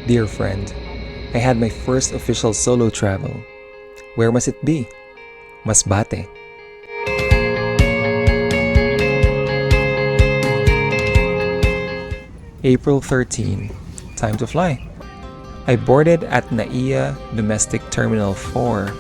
Dear friend, I had my first official solo travel. Where must it be? Masbate. April 13. Time to fly. I boarded at NAIA Domestic Terminal 4.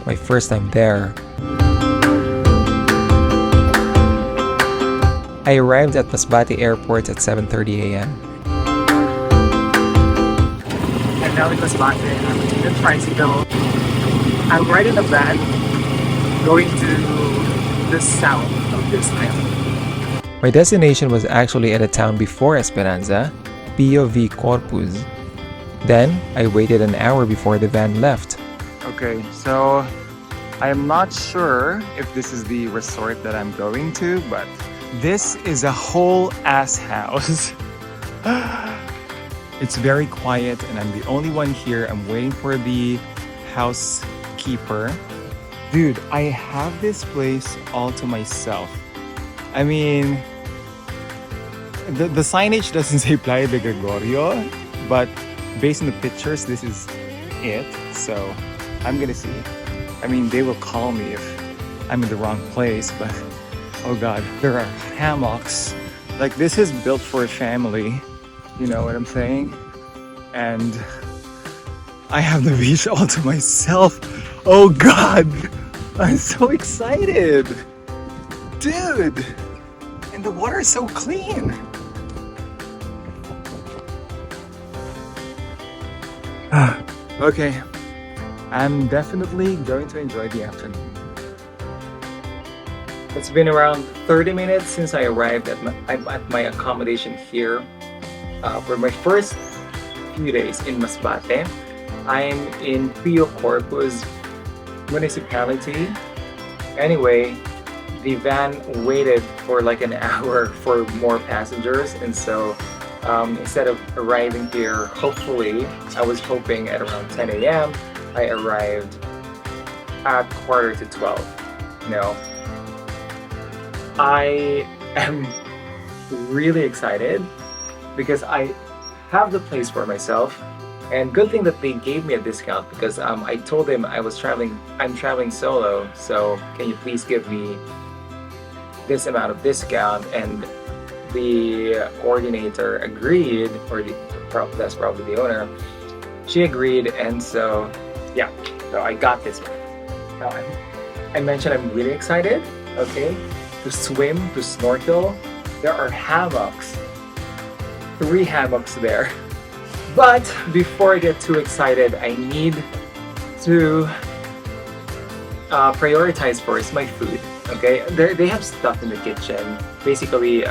My first time there. I arrived at Masbate Airport at 7:30 a.m. I'm now in Masbate. I'm in the tricycle. I'm right in the van going to the south of this island. My destination was actually at a town before Esperanza, Pio V. Corpus. Then, I waited an hour before the van left. Okay, so I am not sure if this is the resort that I'm going to, but this is a whole ass house. It's very quiet and I'm the only one here. I'm waiting for the housekeeper. Dude, I have this place all to myself. I mean, the signage doesn't say Playa de Gregorio, but based on the pictures, this is it. So I'm gonna see. I mean, they will call me if I'm in the wrong place, but oh god, there are hammocks. Like, this is built for a family. You know what I'm saying? And I have the beach all to myself. Oh god! I'm so excited! Dude! And the water is so clean! Okay, I'm definitely going to enjoy the afternoon. It's been around 30 minutes since I arrived I'm at my accommodation here for my first few days in Masbate. I'm in Pio Corpus municipality. Anyway, the van waited for like an hour for more passengers, and so instead of arriving here, hopefully, I was hoping at around 10 a.m. I arrived at quarter to 12. No. I am really excited because I have the place for myself, and good thing that they gave me a discount because I told them I'm traveling solo, so can you please give me this amount of discount, and the coordinator agreed, or that's probably the owner. She agreed, and so yeah, so I got this one. Now I mentioned I'm really excited, okay, to swim, to snorkel. There are hammocks, 3 hammocks there. But before I get too excited, I need to prioritize first my food. Okay, they have stuff in the kitchen. Basically,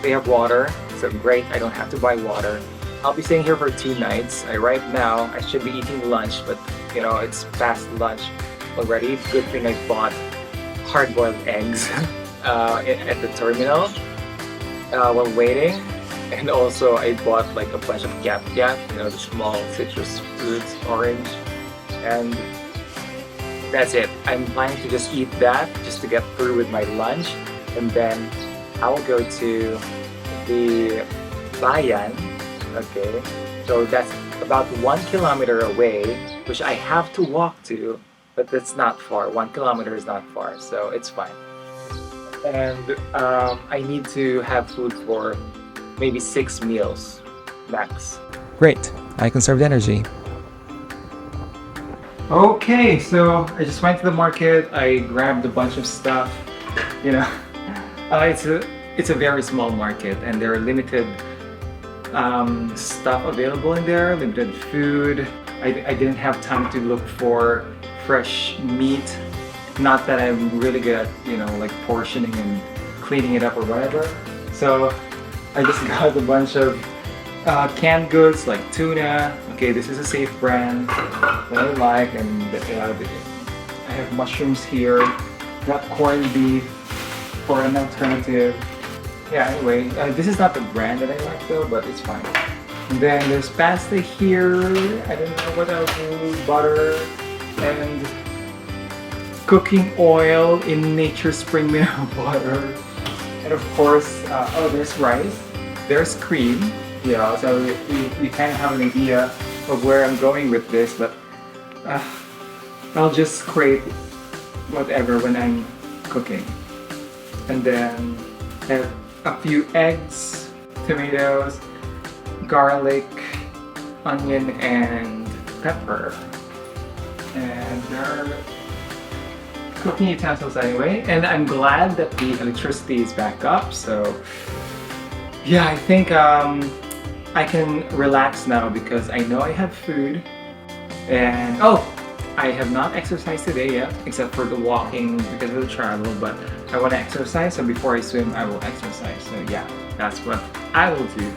they have water, so great, I don't have to buy water. I'll be staying here for 2 nights. I arrived now. I should be eating lunch, but you know, it's past lunch already. Good thing I bought hard-boiled eggs at the terminal while waiting. And also I bought like a bunch of gap, you know, the small citrus fruits, orange, and that's it. I'm planning to just eat that just to get through with my lunch, and then I'll go to the Bayan. Okay, so that's about 1 kilometer away, which I have to walk to, but that's not far. 1 kilometer is not far, so it's fine. And I need to have food for maybe 6 meals max. Great, I conserved energy. Okay, so I just went to the market. I grabbed a bunch of stuff. You know, it's a very small market, and there are limited stuff available in there. Limited food. I didn't have time to look for fresh meat. Not that I'm really good at, you know, like portioning and cleaning it up or whatever. So I just got a bunch of canned goods like tuna. Okay, this is a safe brand that I like, and I have mushrooms here. Got corned beef for an alternative. Yeah, anyway, this is not the brand that I like though, but it's fine. And then there's pasta here. I don't know what else. Butter and cooking oil in Nature Spring Mineral Butter. And of course, oh, there's rice. There's cream. Yeah, so we kind of have an idea of where I'm going with this, but uh, I'll just create whatever when I'm cooking. And then have a few eggs, tomatoes, garlic, onion, and pepper. And there are cooking utensils anyway. And I'm glad that the electricity is back up. So yeah, I think I can relax now because I know I have food. And oh, I have not exercised today yet, except for the walking because of the travel, but I want to exercise, so before I swim, I will exercise. So yeah, that's what I will do.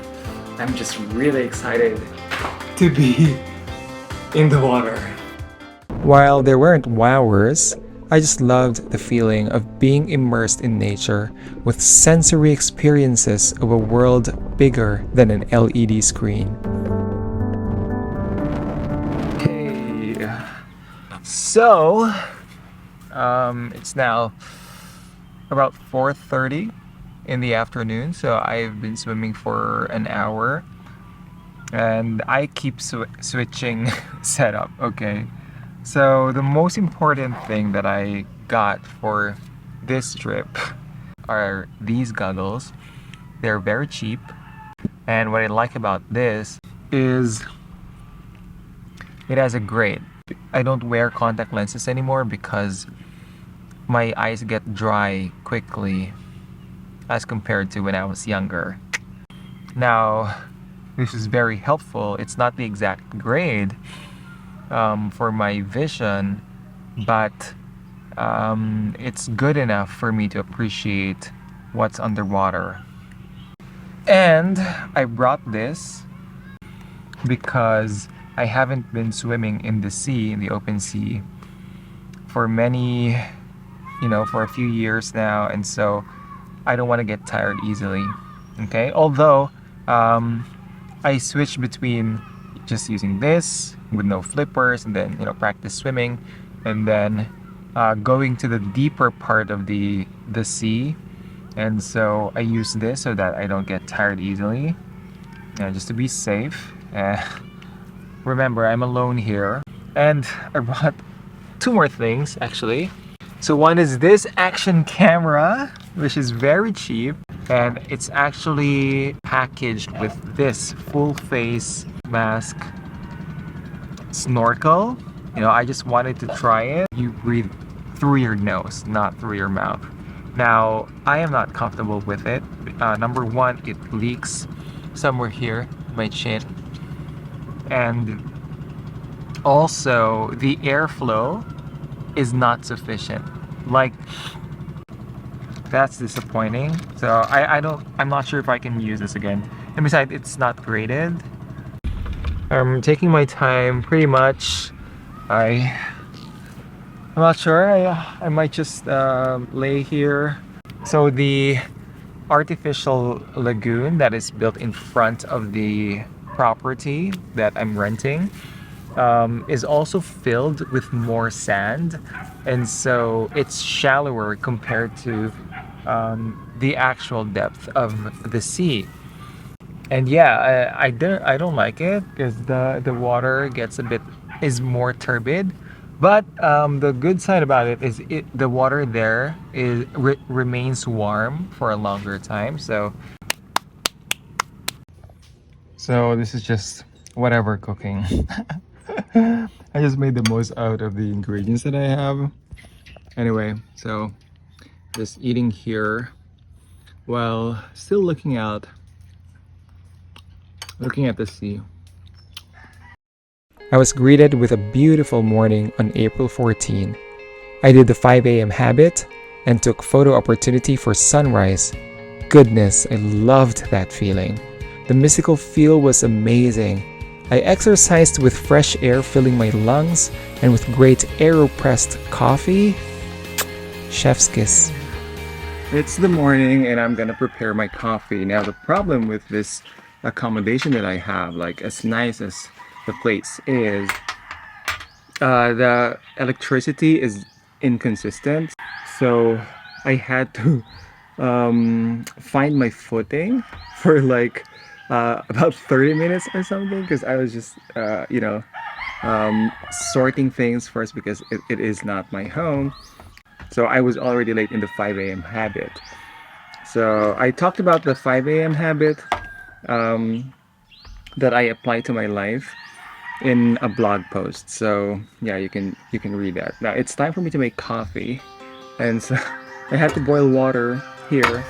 I'm just really excited to be in the water. While there weren't wowers, I just loved the feeling of being immersed in nature with sensory experiences of a world bigger than an LED screen. Okay, so it's now about 4:30 in the afternoon, so I've been swimming for an hour and I keep switching setup. Okay, so the most important thing that I got for this trip are these goggles. They're very cheap, and what I like about this is it has a grade. I don't wear contact lenses anymore because my eyes get dry quickly as compared to when I was younger. Now, this is very helpful. It's not the exact grade for my vision, but it's good enough for me to appreciate what's underwater. And I brought this because I haven't been swimming in the sea, in the open sea, for for a few years now, and so I don't want to get tired easily. Okay, although I switch between just using this with no flippers and then practice swimming, and then going to the deeper part of the sea, and so I use this so that I don't get tired easily, just to be safe. Remember, I'm alone here, and I brought two more things actually. So one is this action camera, which is very cheap, and it's actually packaged with this full face mask snorkel. I just wanted to try it. You breathe through your nose, not through your mouth. Now, I am not comfortable with it. Number one, it leaks somewhere here, my chin. And also, the airflow is not sufficient. Like, that's disappointing. So I'm not sure if I can use this again. And besides, it's not graded. I'm taking my time pretty much. I'm not sure. I might just lay here. So the artificial lagoon that is built in front of the property that I'm renting is also filled with more sand, and so it's shallower compared to the actual depth of the sea. And yeah, I don't like it because the water is more turbid. But the good side about it is the water there remains warm for a longer time. So this is just whatever cooking. I just made the most out of the ingredients that I have. Anyway, so just eating here while still looking at the sea. I was greeted with a beautiful morning on April 14. I did the 5 a.m. habit and took photo opportunity for sunrise. Goodness, I loved that feeling. The mystical feel was amazing. I exercised with fresh air filling my lungs and with great AeroPressed coffee. Chef's kiss. It's the morning and I'm gonna prepare my coffee. Now the problem with this accommodation that I have, like as nice as the place is, the electricity is inconsistent. So I had to find my footing for like about 30 minutes or something because I was just, sorting things first because it is not my home. So I was already late in the 5 a.m. habit. So I talked about the 5 a.m. habit um, that I apply to my life in a blog post. So yeah, you can read that. Now it's time for me to make coffee, and so I had to boil water here.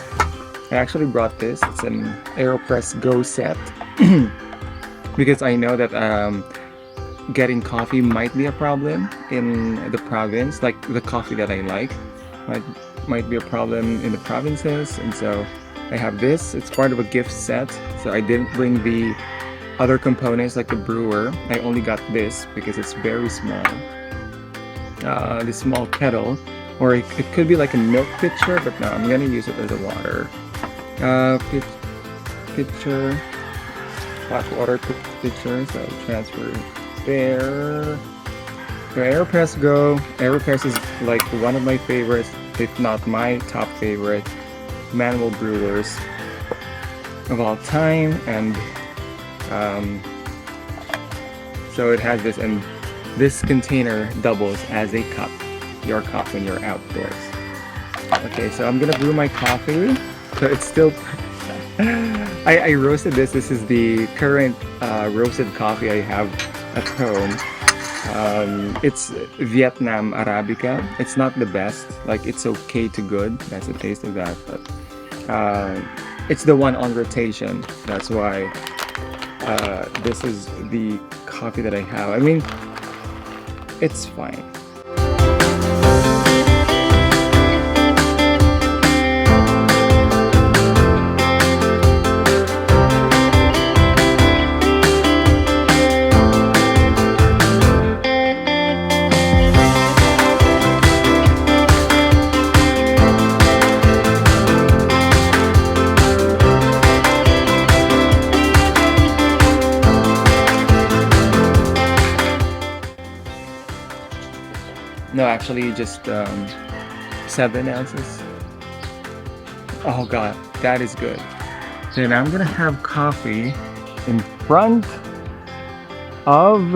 I actually brought this. It's an AeroPress Go set because I know that getting coffee might be a problem in the province. Like the coffee that I like might might be a problem in the provinces, and so I have this. It's part of a gift set, so I didn't bring the other components like the brewer. I only got this because it's very small. This small kettle, or it could be like a milk pitcher, but no, I'm gonna use it as a water pitcher, hot water pitcher. So transfer there. So AeroPress Go. AeroPress is like one of my favorites, if not my top favorite manual brewers of all time, and um, so it has this, and this container doubles as a cup, your cup when you're outdoors. Okay, so I'm gonna brew my coffee. So it's still, I roasted this. This is the current roasted coffee I have at home. It's Vietnam Arabica. It's not the best. Like it's okay to good. That's the taste of that. But it's the one on rotation. That's why this is the coffee that I have. I mean, it's fine. No, actually, just 7 ounces. Oh god, that is good. Then I'm gonna have coffee in front of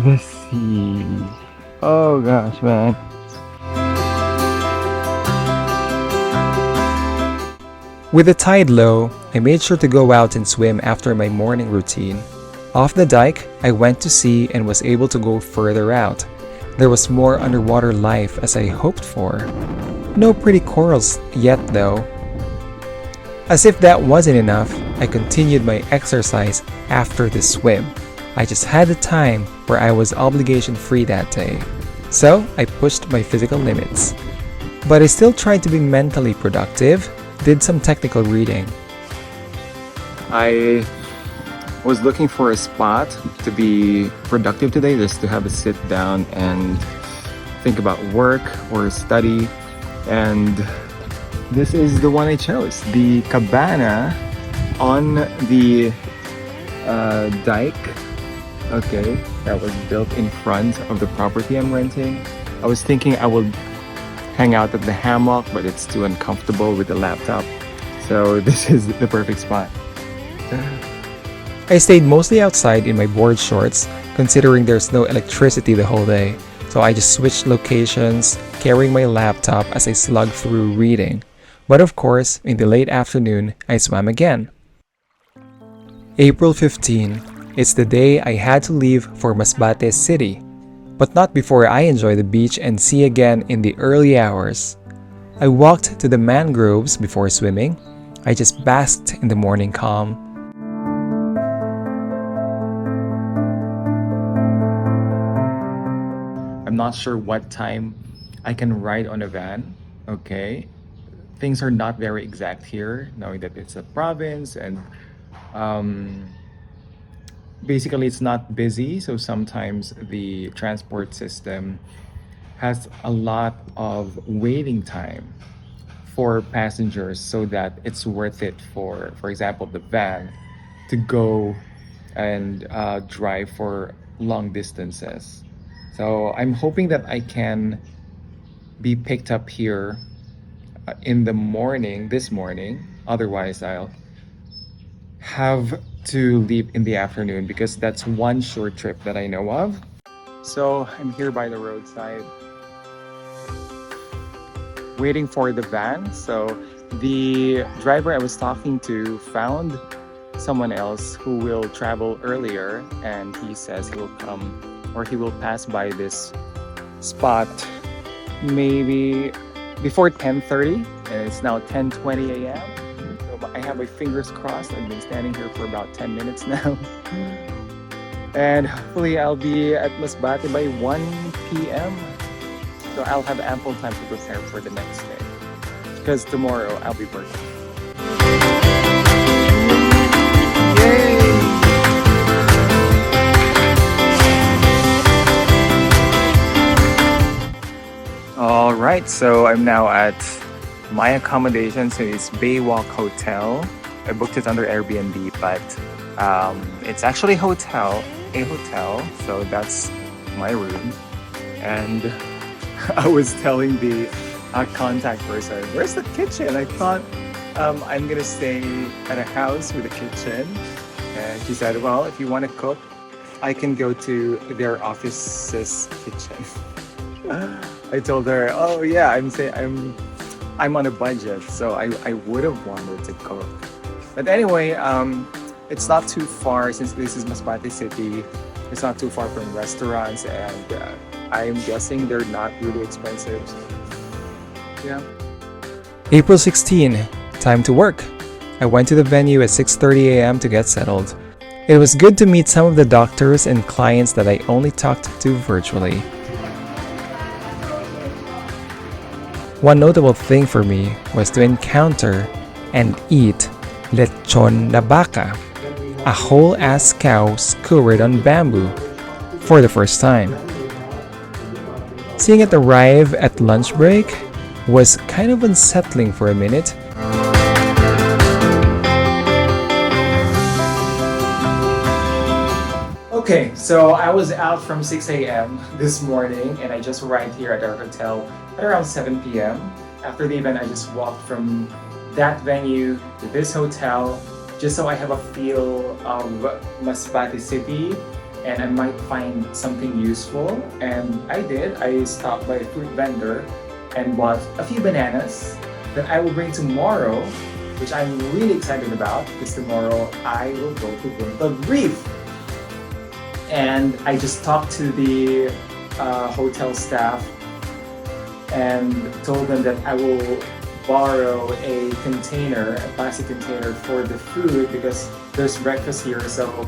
the sea. Oh gosh, man. With the tide low, I made sure to go out and swim after my morning routine. Off the dike, I went to sea and was able to go further out. There was more underwater life as I hoped for. No pretty corals yet though. As if that wasn't enough, I continued my exercise after the swim. I just had the time where I was obligation free that day. So I pushed my physical limits. But I still tried to be mentally productive, did some technical reading. I was looking for a spot to be productive today, just to have a sit down and think about work or study, and this is the one I chose, the cabana on the dike. Okay, that was built in front of the property I'm renting. I was thinking I would hang out at the hammock, but it's too uncomfortable with the laptop, so this is the perfect spot. I stayed mostly outside in my board shorts, considering there's no electricity the whole day, so I just switched locations, carrying my laptop as I slugged through reading. But of course, in the late afternoon, I swam again. April 15. It's the day I had to leave for Masbate City, but not before I enjoy the beach and sea again in the early hours. I walked to the mangroves before swimming. I just basked in the morning calm. I'm not sure what time I can ride on a van. Okay. Things are not very exact here, knowing that it's a province, and um, basically it's not busy. So sometimes the transport system has a lot of waiting time for passengers, so that it's worth it for example, the van to go and drive for long distances. So I'm hoping that I can be picked up here in the morning, this morning. Otherwise, I'll have to leave in the afternoon because that's one short trip that I know of. So I'm here by the roadside waiting for the van. So the driver I was talking to found someone else who will travel earlier, and he says he will come or he will pass by this spot maybe before 10:30, and it's now 10:20 a.m. So I have my fingers crossed. I've been standing here for about 10 minutes now. And hopefully I'll be at Masbate by 1 p.m. So I'll have ample time to prepare for the next day, because tomorrow I'll be working. All right, so I'm now at my accommodation. So it's Baywalk Hotel. I booked it under Airbnb, but it's actually a hotel. So that's my room. And I was telling the contact person, "Where's the kitchen?" I thought I'm gonna stay at a house with a kitchen. And she said, "Well, if you want to cook, I can go to their office's kitchen." I told her, "Oh yeah, I'm on a budget, so I would have wanted to cook." But anyway, it's not too far since this is Masbate City. It's not too far from restaurants, and I'm guessing they're not really expensive. So, yeah. April 16, time to work. I went to the venue at 6:30 a.m. to get settled. It was good to meet some of the doctors and clients that I only talked to virtually. One notable thing for me was to encounter and eat lechon na baka, a whole-ass cow skewered on bamboo, for the first time. Seeing it arrive at lunch break was kind of unsettling for a minute. Okay, so I was out from 6 a.m. this morning, and I just arrived here at our hotel at around 7 p.m. After the event, I just walked from that venue to this hotel just so I have a feel of Masbate City and I might find something useful. And I did. I stopped by a fruit vendor and bought a few bananas that I will bring tomorrow, which I'm really excited about because tomorrow I will go to the Reef. And I just talked to the hotel staff and told them that I will borrow a plastic container for the food because there's breakfast here. So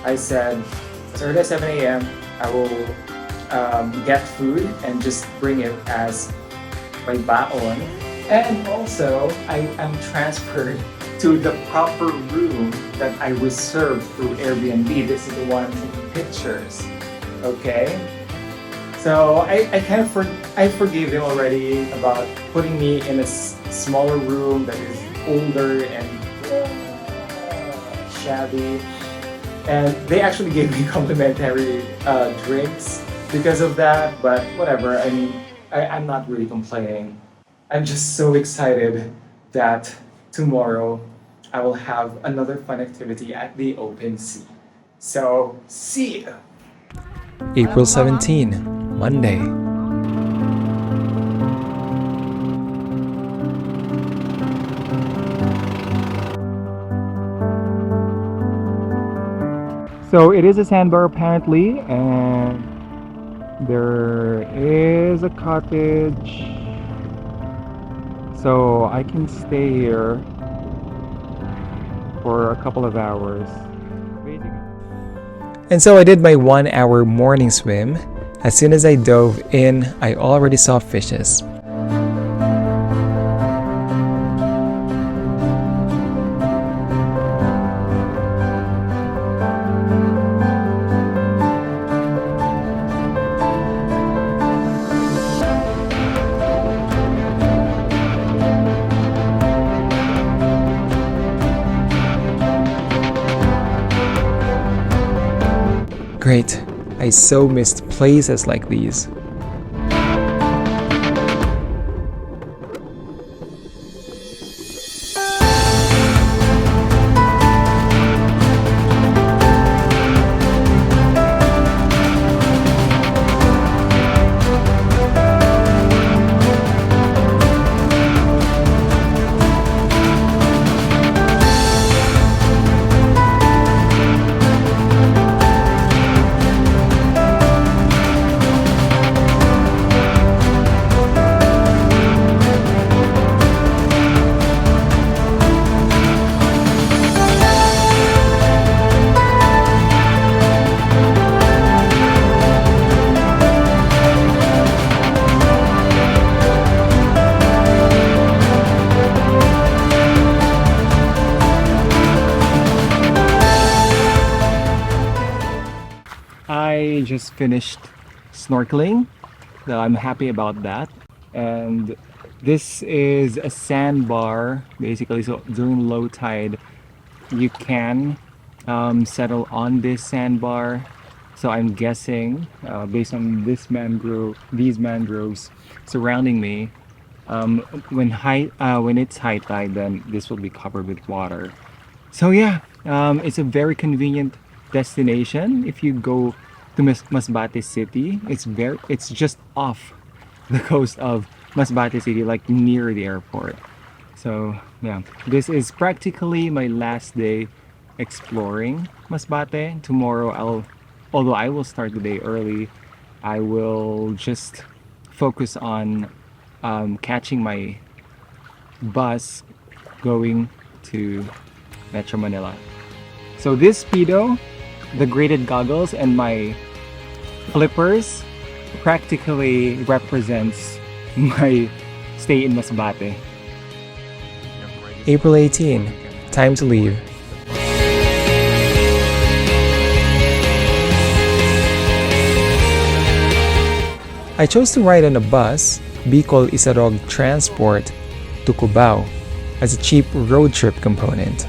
I said, as early as 7 a.m., I will get food and just bring it as my baon. And also, I am transferred to the proper room that I reserved through Airbnb. This is the one in pictures, okay? So I kind of I forgave them already about putting me in a smaller room that is older and shabby. And they actually gave me complimentary drinks because of that, but whatever. I mean, I'm not really complaining. I'm just so excited that tomorrow I will have another fun activity at the open sea. So, see you! April 17, Monday. So it is a sandbar apparently, and there is a cottage. So I can stay here for a couple of hours. And so I did my 1 hour morning swim. As soon as I dove in, I already saw fishes. Great, I so missed places like these. I just finished snorkeling, so I'm happy about that. And this is a sandbar, basically. So during low tide, you can settle on this sandbar. So I'm guessing, based on these mangroves surrounding me, when it's high tide, then this will be covered with water. So yeah, it's a very convenient destination. If you go to Masbate City, it's just off the coast of Masbate City, like near the airport. So yeah, this is practically my last day exploring Masbate. Although I will start the day early, I will just focus on catching my bus going to Metro Manila. So this speedo, the graded goggles, and my flippers practically represents my stay in Masbate. April 18, time to leave. I chose to ride on a bus, Bicol Isarog Transport, to Cubao, as a cheap road trip component.